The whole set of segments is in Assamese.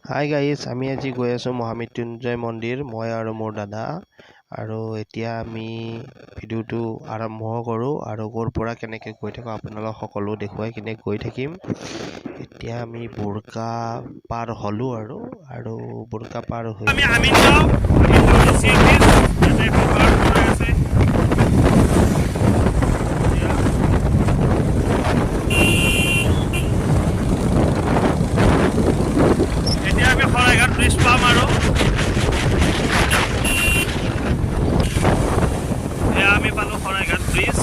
হাই গাইজ, আমি আজি গৈ আছোঁ মহামৃত্যুঞ্জয় মন্দিৰ, মই আৰু মোৰ দাদা। আৰু এতিয়া আমি ভিডিঅ'টো আৰম্ভ কৰোঁ আৰু ক'ৰ পৰা কেনেকৈ গৈ থাকোঁ আপোনালোক সকলো দেখুৱাই কিনে গৈ থাকিম। এতিয়া আমি বুৰ্কা পাৰ হ'লোঁ আৰু বুৰ্কা পাৰ হৈ ব্ৰিজ পাম আৰু এয়া আমি পালোঁ শৰাইঘাট ব্ৰিজ।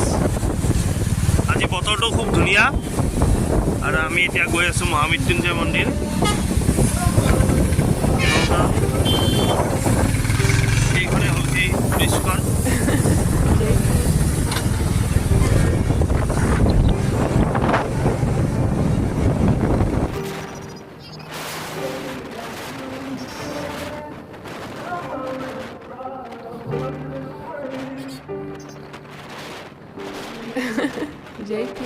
আজি বতৰটো খুব ধুনীয়া আৰু আমি এতিয়া গৈ আছোঁ মহামৃত্যুঞ্জয় মন্দিৰ। এইখনে হ'ল সেই ব্ৰিজখন। JP.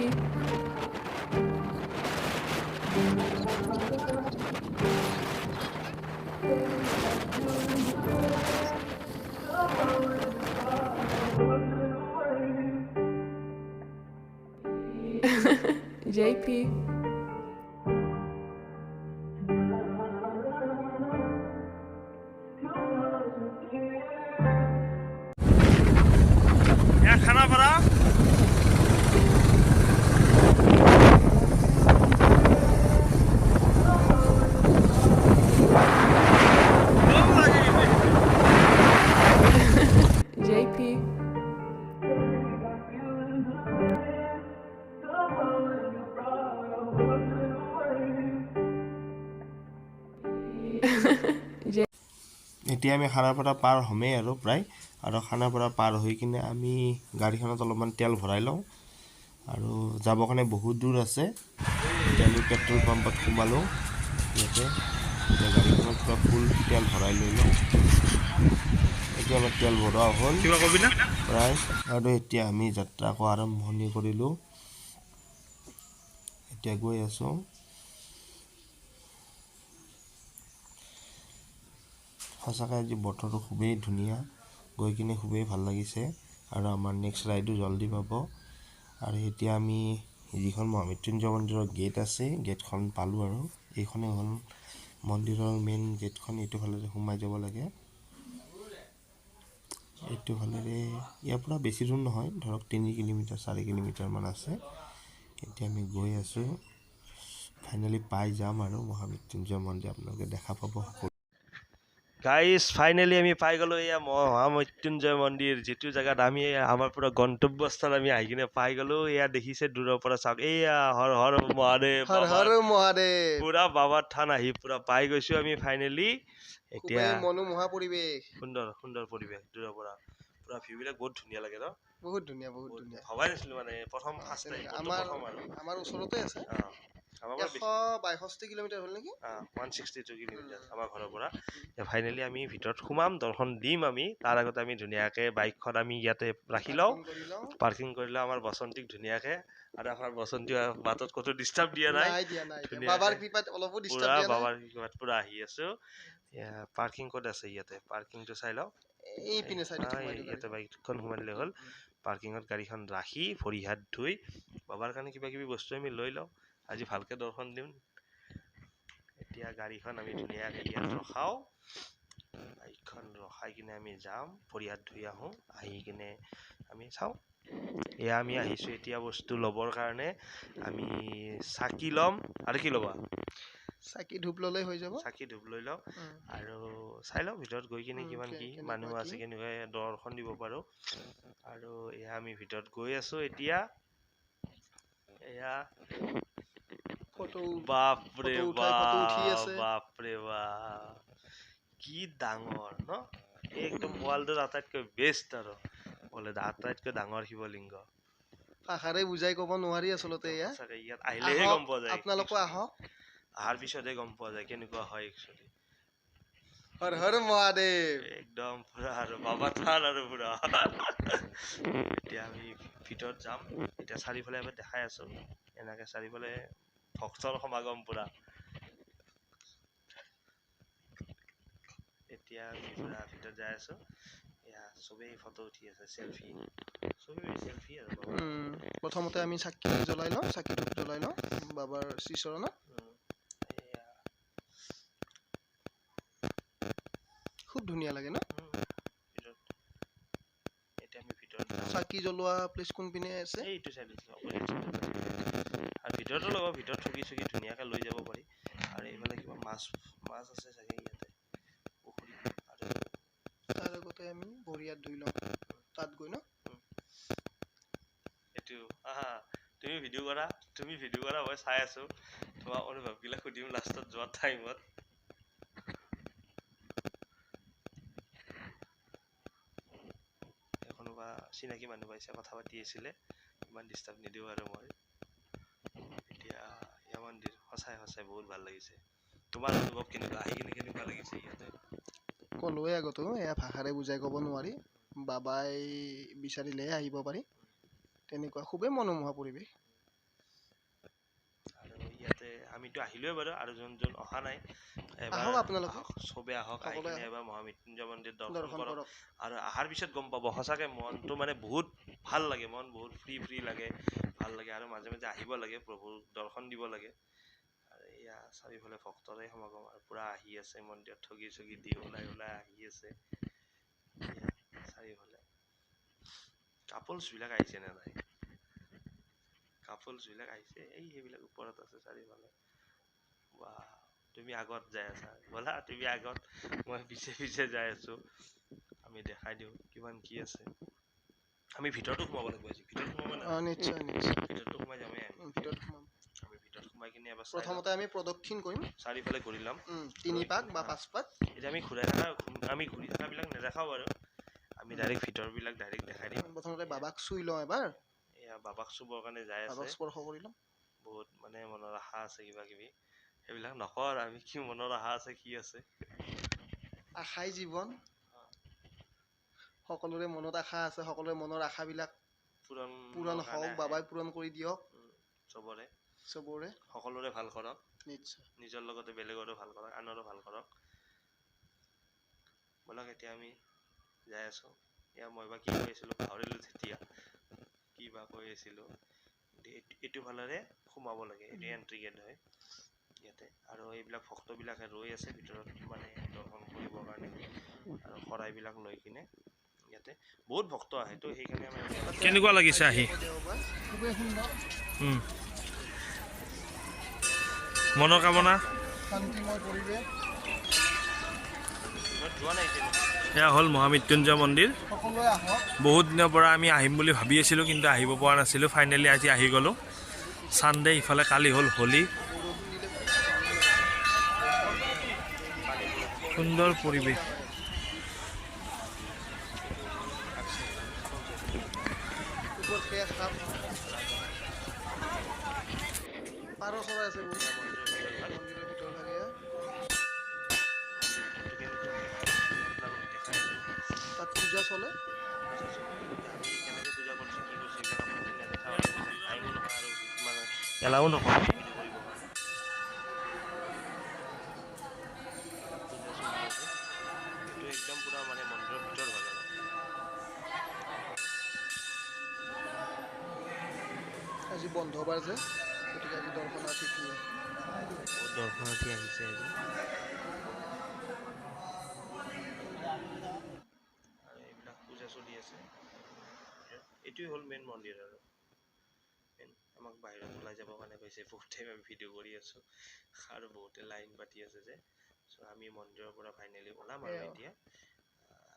JP. খানাপাৰা JP. এতিয়া আমি খানাপাৰা পাৰ হ'মেই আৰু প্ৰায়, আৰু খানাপাৰা পাৰ হৈ কিনে আমি গাড়ীখনত অলপমান তেল ভৰাই লওঁ আৰু যাবৰ কাৰণে বহুত দূৰ আছে। এতিয়া আমি পেট্ৰল পাম্পত সোমালোঁ ইয়াতে। এতিয়া গাড়ীখনত পূৰা ফুল তেল ভৰাই লৈ লওঁ। এতিয়া আমাৰ তেল ভৰোৱা হ'ল কিবা কবি না? প্ৰায়, আৰু এতিয়া আমি যাত্ৰা আকৌ আৰম্ভণি কৰিলোঁ। এতিয়া গৈ আছোঁ। সঁচাকৈ আজি বতৰটো খুবেই ধুনীয়া, গৈ কিনে খুবেই ভাল লাগিছে আৰু আমাৰ নেক্সট ৰাইডো জল্দি পাব। আৰু এতিয়া আমি যিখন মহামৃত্যুঞ্জয় মন্দিৰৰ গেট আছে, গেটখন পালোঁ আৰু এইখনেই হ'ল মন্দিৰৰ মেইন গেটখন। এইটো ফালেৰে সোমাই যাব লাগে। এইটো ফালেৰে ইয়াৰ পৰা বেছি দূৰ নহয়, ধৰক 3 কিলোমিটাৰ 4 কিলোমিটাৰমান আছে। এতিয়া আমি গৈ আছোঁ, ফাইনেলি পাই যাম আৰু মহামৃত্যুঞ্জয় মন্দিৰ আপোনালোকে দেখা পাব। গাইজ ফাইনেলি আমি পাই গ'লোঁ এয়া মহামৃত্যুঞ্জয় মন্দিৰ, যিটো জেগাত আমি আমাৰ পুৰা গন্তব্যস্থল আমি আহি কিনে পাই গ'লোঁ। এয়া দেখিছে দূৰৰ পৰা চাওক, এয়া হৰ হৰ মহাদেৱ, হৰ হৰ মহাদেৱ। পুৰা বাবাৰ থান আহি পুৰা পাই গৈছোঁ আমি ফাইনেলি। এতিয়া খুবেই মনোমোহা পৰিৱেশ, সুন্দৰ সুন্দৰ পৰিৱেশ, দূৰৰ পৰা পুৰা ভিউবিলাক বহুত ধুনীয়া লাগে ন? বহুত ধুনীয়া, বহুত ধুনীয়া। ভবাই নাছিলোঁ মানে প্ৰথম ফাৰ্ষ্ট টাইম, প্ৰথম আৰু আমাৰ ওচৰতে আছে। আমাৰ পৰা 162 কিলোমিটাৰ হ'ল নেকি? 162 কিলোমিটাৰ আমাৰ ঘৰৰ পৰা। ফাইনেলি আমি ভিতৰত সোমাম, দৰ্শন দিম আমি। তাৰ আগতে আমি ধুনীয়াকৈ বাইকখন আমি ইয়াতে ৰাখি লওঁ, পাৰ্কিং কৰি লওঁ আমাৰ বসন্তীক ধুনীয়াকৈ। আৰু আমাৰ বসন্তী বাটত ক'তো ডিষ্টাৰ্ব দিয়া নাই, বাবাৰ কৃপাত অলপো ডিষ্টাৰ্ব দিয়া নাই। বাবাৰ কৃপাত পুৰা আহি আছোঁ। পাৰ্কিং ক'ত আছে ইয়াতে? পাৰ্কিংটো চাই লওঁ। এইপিনে চাইডত সোমাই দিওঁ ইয়াতে গাড়ীখন। বাইকখন সোমাই দিলে হ'ল। পাৰ্কিঙত গাড়ীখন ৰাখি ভৰি হাত ধুই বাবাৰ কাৰণে কিবা কিবি বস্তু আমি লৈ লওঁ। আজি ভালকৈ দৰ্শন দিম। এতিয়া গাড়ীখন আমি ধুনীয়াকৈ ইয়াত ৰখাওঁ। বাইকখন ৰখাই কিনে আমি যাম, ভৰি হাত ধুই আহোঁ। আহি কিনে আমি চাওঁ। এয়া আমি আহিছোঁ এতিয়া বস্তু ল'বৰ কাৰণে। আমি চাকি ল'ম আৰু কি ল'বা? চাকি ধূপ ল'লেই হৈ যাব। চাকি ধূপ লৈ লওঁ আৰু চাই লওঁ ভিতৰত গৈ কিনে কিমান কি মানুহ আছে, কেনেকৈ দৰ্শন দিব পাৰোঁ। আৰু এয়া আমি ভিতৰত গৈ আছোঁ এতিয়া। এয়া বাপৰে বাপ, বাপৰে বাপ, কি ডাঙৰ ন? একদম ৱৰ্ল্ডৰ আটাইতকৈ বেষ্ট আৰু বোলে আটাইতকৈ ডাঙৰ শিৱলিংগ। ভাষাৰে বুজাই ক'ব নোৱাৰি আচলতে। ইয়াত আহিলেহে গম পোৱা যায়, আপোনালোকো আহক, অহাৰ পিছতহে গম পোৱা যায় কেনেকুৱা হয় একচুৱেলি। হৰ হৰ মহাদেৱ, একদম পুৰা আৰু বাবা থান আৰু পুৰা। এতিয়া আমি ভিতৰত যাম। এতিয়া চাৰিওফালে এবাৰ দেখাই আছোঁ, এনেকৈ চাৰিওফালে ভক্তৰ সমাগম পুৰা। এতিয়া পুৰা ভিতৰত যাই আছোঁ। এয়া চবেই ফটো উঠি আছে, চেলফি, চবেই চেলফি আৰু বাবা। প্ৰথমতে আমি চাকি জ্বলাই লওঁ, চাকি ধূপ জ্বলাই লওঁ বাবাৰ শ্ৰীচৰণত। এয়া খুব ধুনীয়া লাগে ন? ভিতৰত এতিয়া আমি ভিতৰত যাম। চাকি জ্বলোৱা প্লেচ কোনপিনে আছে? এইটো চাইডত আৰু ভিতৰতো ল'ব, ভিতৰত ঠগি চগি ধুনীয়াকৈ লৈ যাব পাৰি। আৰু এইফালে কিবা মাছ আছে চাগে ইয়াতে পুখুৰী। আৰু তাৰ আগতে আমি ভৰি হাত ধুই লওঁ তাত গৈ ন? এইটো তুমি ভিডিঅ' কৰা, মই চাই আছোঁ। তোমাৰ অনুভৱবিলাক সুধিম লাষ্টত যোৱাৰ টাইমত। কোনোবা চিনাকি মানুহ পাইছে, কথা পাতি আছিলে, ইমান ডিষ্টাৰ্ব নিদিওঁ আৰু মই। এতিয়া এয়া মন্দিৰ সঁচাই বহুত ভাল লাগিছে। তোমাৰ অনুভৱ কেনেকুৱা, আহি কিনে কেনেকুৱা লাগিছে ইয়াতে? ক'লোৱে আগতো, এয়া ভাষাৰে বুজাই ক'ব নোৱাৰি। বাবাই বিচাৰিলেহে আহিব পাৰি। তেনেকুৱা খুবেই মনোমোহা পৰিৱেশ। আৰু ইয়াতে আমিতো আহিলোৱে বাৰু, আৰু যোন অহা নাই এবাৰ আহক আপোনালোকে, চবে আহক, আহি সকলোৱে কিনে আহক, এবাৰ মহামৃত্যুঞ্জয় মন্দিৰ দৰ্শন দৰ্শন কৰক। কৰক। আৰু অহাৰ পিছত গম পাব সঁচাকৈ মনটো মানে বহুত ভাল লাগে, মন বহুত ফ্ৰী লাগে, ভাল লাগে। আৰু মাজে মাজে আহিব লাগে, প্ৰভুৰ দৰ্শন দিব লাগে। আৰু এয়া চাৰিওফালে ভক্তৰে সমাগম, আৰু পূৰা আহি আছে মন্দিৰত, ঠগি চগি দি ওলাই আহি আছে। চাৰিওফালে কাপলছবিলাক আহিছে নে নাই? কাপলছবিলাক আহিছে, সেইবিলাক ওপৰত আছে চাৰিওফালে। বা তুমি আগত যাই আছা, ব'লা তুমি আগত, মই পিছে যাই আছোঁ। আমি দেখাই দিওঁ কিমান কি আছে। আমি ভিতৰতো সোমাব লাগিব আজি, ভিতৰত সোমাব না? নিশ্চয়। ভিতৰতো সোমাই যামেই আমি। ভিতৰত সোমাম। আমি ভিতৰত সোমাই কিনে এবাৰ চাই ল'ম। প্ৰথমতে আমি প্ৰদক্ষিণ কৰিম, চাৰিওফালে ঘূৰি ল'ম। 3 পাক বা 5 পাক। এতিয়া আমি ঘূৰি থকাবিলাক নেদেখাওঁ বাৰু, আমি ডাইৰেক্ট ভিতৰবিলাক ডাইৰেক্ট দেখাই দিম। প্ৰথমতে বাবাক চুই লওঁ এবাৰ, এয়া বাবাক চুবৰ কাৰণে যাই বাবাক আছে। স্পৰ্শ কৰি লওঁ। বহুত মানে মনৰ আশা আছে কিবা কিবি, সেইবিলাক নকওঁ আৰু আমি, কি মনৰ আশা আছে কি আছে। আশাই জীৱন। সকলোৰে মনত আশা আছে, সকলোৰে মনৰ আশাবিলাক পূৰণ হওক, বাবাই পূৰণ কৰি দিয়ক চবৰে সকলোৰে ভাল কৰক। নিশ্চয়। নিজৰ লগতে বেলেগৰো ভাল কৰক, আনৰো ভাল কৰক। ব'লক এতিয়া আমি যাই আছোঁ। এয়া মই বা কি কৈ আছিলোঁ পাহৰিলোঁ তেতিয়া, কি বা কৈ আছিলোঁ। এইটো ফালেৰে সোমাব লাগে, এইটো এণ্ট্ৰি গেট হয় ইয়াতে। আৰু এইবিলাক ভক্তবিলাকে ৰৈ আছে ভিতৰত, মানে দৰ্শন কৰিবৰ কাৰণে। আৰু শৰাইবিলাক লৈ কিনে ইয়াতে বহুত ভক্ত আহে তো, সেইকাৰণে আমি কেনেকুৱা লাগিছে আহি? খুবেই সুন্দৰ, মনৰ কামনা শান্তিময় পৰিৱেশ। যোৱা নাই এয়া হ'ল মহামৃত্যুঞ্জয় মন্দিৰ। সকলোৱে আহক। বহুত দিনৰ পৰা আমি আহিম বুলি ভাবি আছিলোঁ, কিন্তু আহিব পৰা নাছিলোঁ। ফাইনেলি আজি আহি গ'লোঁ। ছানডে, ইফালে কালি হ'ল হোলী। সুন্দৰ পৰিৱেশ। পাৰ চৰাই আছে বহুত, মন্দিৰৰ ভিতৰভাগে। তাত পূজা চলে। এলাও নকৰে। এইটো একদম পুৰা মানে মন্দিৰৰ ভিতৰ ভাগ আৰু। আজি বন্ধ বাৰ যে, গতিকে আজি দৰ্শনাৰ্থী ভিৰ। বহুত দৰ্শনাৰ্থী আহিছে আজি। আৰু এইবিলাক পূজা চলি আছে। এইটোৱে হ'ল মেইন মন্দিৰ আৰু। আমাক বাহিৰত ওলাই যাবৰ কাৰণে কৈছে, বহুত টাইম আমি ভিডিঅ' কৰি আছোঁ আৰু বহুতে লাইন পাতি আছে যে। চ' আমি মন্দিৰৰ পৰা ফাইনেলি ওলাম আৰু এতিয়া।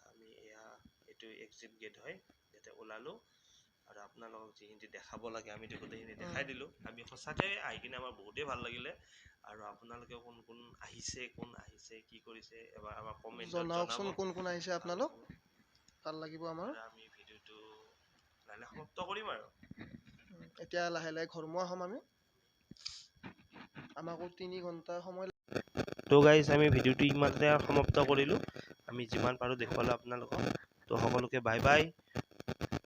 আমি এইটো এক্সিট গেট হয়, ইয়াতে ওলালোঁ। আৰু আপোনালোকক যিখিনি দেখাব লাগে আমিতো গোটেইখিনি দেখাই দিলোঁ। আমি সঁচাকৈ আহি কিনে আমাৰ বহুতেই ভাল লাগিলে। আৰু আপোনালোকে কোন আহিছে, কি কৰিছে, এবাৰ আমাক কমেণ্টত জনাওকচোন জনাব। কোন আহিছে আপোনালোক, ভাল লাগিব আমাৰ। আৰু আমি ভিডিঅ'টো লাহে সমাপ্ত কৰিম আৰু। এতিয়া লাহে লাহে ঘৰমুৱা হ'ম আমি। আমাকো 3 ঘণ্টা সময়। তো গাইজ, আমি ভিডিঅ'টো ইমানতে সমাপ্ত কৰিলোঁ। আমি যিমান পাৰোঁ দেখুৱালোঁ আপোনালোকক। তো সকলোকে বাই বাই।